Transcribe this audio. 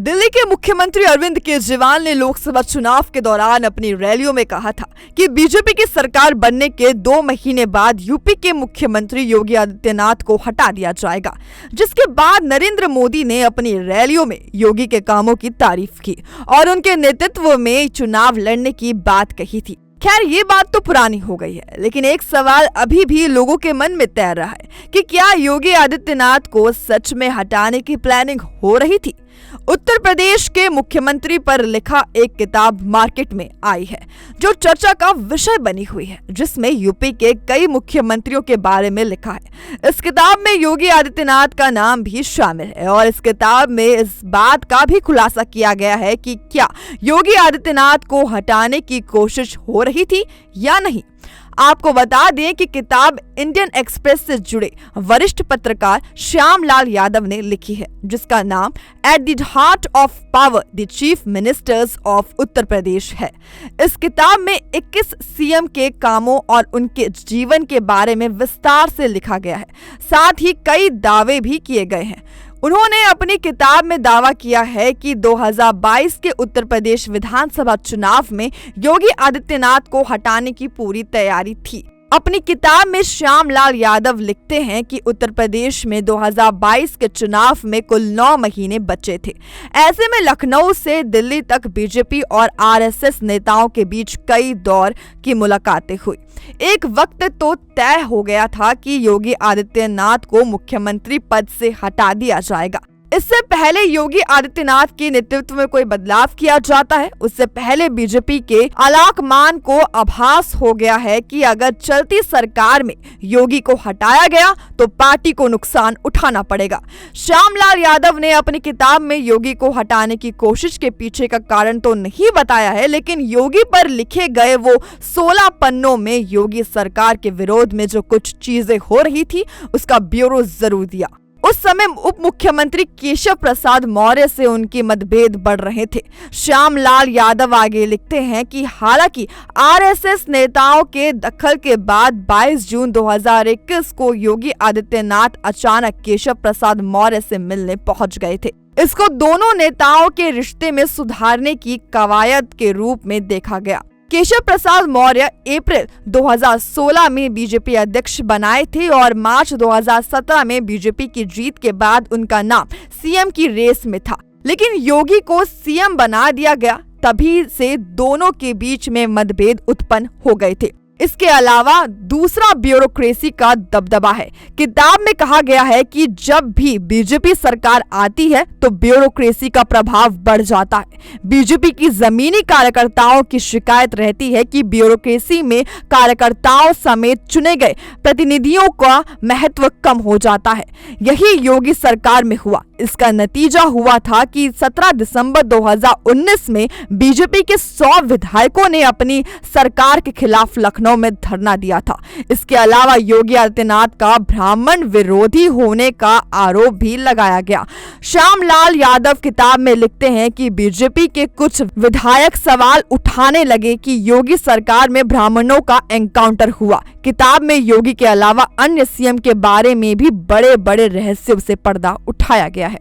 दिल्ली के मुख्यमंत्री अरविंद केजरीवाल ने लोकसभा चुनाव के दौरान अपनी रैलियों में कहा था कि बीजेपी की सरकार बनने के 2 महीने बाद यूपी के मुख्यमंत्री योगी आदित्यनाथ को हटा दिया जाएगा, जिसके बाद नरेंद्र मोदी ने अपनी रैलियों में योगी के कामों की तारीफ की और उनके नेतृत्व में चुनाव लड़ने की बात कही थी। खैर, ये बात तो पुरानी हो गई है, लेकिन एक सवाल अभी भी लोगों के मन में तैर रहा है कि क्या योगी आदित्यनाथ को सच में हटाने की प्लानिंग हो रही थी। उत्तर प्रदेश के मुख्यमंत्री पर लिखा एक किताब मार्केट में आई है, जो चर्चा का विषय बनी हुई है, जिसमें यूपी के कई मुख्यमंत्रियों के बारे में लिखा है। इस किताब में योगी आदित्यनाथ का नाम भी शामिल है और इस किताब में इस बात का भी खुलासा किया गया है कि क्या योगी आदित्यनाथ को हटाने की कोशिश हो रही थी या नहीं। आपको बता दें कि किताब इंडियन एक्सप्रेस से जुड़े वरिष्ठ पत्रकार श्याम लाल यादव ने लिखी है, जिसका नाम at the heart of power the chief ministers of Uttar Pradesh है। इस किताब में 21 सीएम के कामों और उनके जीवन के बारे में विस्तार से लिखा गया है। साथ ही कई दावे भी किए गए हैं। उन्होंने अपनी किताब में दावा किया है कि 2022 के उत्तर प्रदेश विधानसभा चुनाव में योगी आदित्यनाथ को हटाने की पूरी तैयारी थी। अपनी किताब में श्याम लाल यादव लिखते हैं कि उत्तर प्रदेश में 2022 के चुनाव में कुल 9 महीने बचे थे। ऐसे में लखनऊ से दिल्ली तक बीजेपी और आरएसएस नेताओं के बीच कई दौर की मुलाकातें हुई। एक वक्त तो तय हो गया था कि योगी आदित्यनाथ को मुख्यमंत्री पद से हटा दिया जाएगा। इससे पहले योगी आदित्यनाथ के नेतृत्व में कोई बदलाव किया जाता है, उससे पहले बीजेपी के आलाकमान को आभास हो गया है कि अगर चलती सरकार में योगी को हटाया गया तो पार्टी को नुकसान उठाना पड़ेगा। श्यामलाल यादव ने अपनी किताब में योगी को हटाने की कोशिश के पीछे का कारण तो नहीं बताया है, लेकिन योगी पर लिखे गए वो 16 पन्नों में योगी सरकार के विरोध में जो कुछ चीजें हो रही थी उसका ब्यौरा जरूर दिया। उस समय उप मुख्यमंत्री केशव प्रसाद मौर्य से उनके मतभेद बढ़ रहे थे। श्याम लाल यादव आगे लिखते हैं कि हालांकि आरएसएस नेताओं के दखल के बाद 22 जून 2021 को योगी आदित्यनाथ अचानक केशव प्रसाद मौर्य से मिलने पहुंच गए थे। इसको दोनों नेताओं के रिश्ते में सुधारने की कवायद के रूप में देखा गया। केशव प्रसाद मौर्य अप्रैल 2016 में बीजेपी अध्यक्ष बनाए थे और मार्च 2017 में बीजेपी की जीत के बाद उनका नाम सीएम की रेस में था, लेकिन योगी को सीएम बना दिया गया। तभी से दोनों के बीच में मतभेद उत्पन्न हो गए थे। इसके अलावा दूसरा ब्यूरोक्रेसी का दबदबा है। किताब में कहा गया है कि जब भी बीजेपी सरकार आती है तो ब्यूरोक्रेसी का प्रभाव बढ़ जाता है। बीजेपी की जमीनी कार्यकर्ताओं की शिकायत रहती है कि ब्यूरोक्रेसी में कार्यकर्ताओं समेत चुने गए प्रतिनिधियों का महत्व कम हो जाता है। यही योगी सरकार में हुआ। इसका नतीजा हुआ था कि 17 दिसंबर 2019 में बीजेपी के 100 विधायकों ने अपनी सरकार के खिलाफ लखनऊ में धरना दिया था। इसके अलावा योगी आदित्यनाथ का ब्राह्मण विरोधी होने का आरोप भी लगाया गया। श्याम लाल यादव किताब में लिखते हैं कि बीजेपी के कुछ विधायक सवाल उठाने लगे कि योगी सरकार में ब्राह्मणों का एनकाउंटर हुआ। किताब में योगी के अलावा अन्य सीएम के बारे में भी बड़े बड़े रहस्यों से पर्दा उठाया गया है।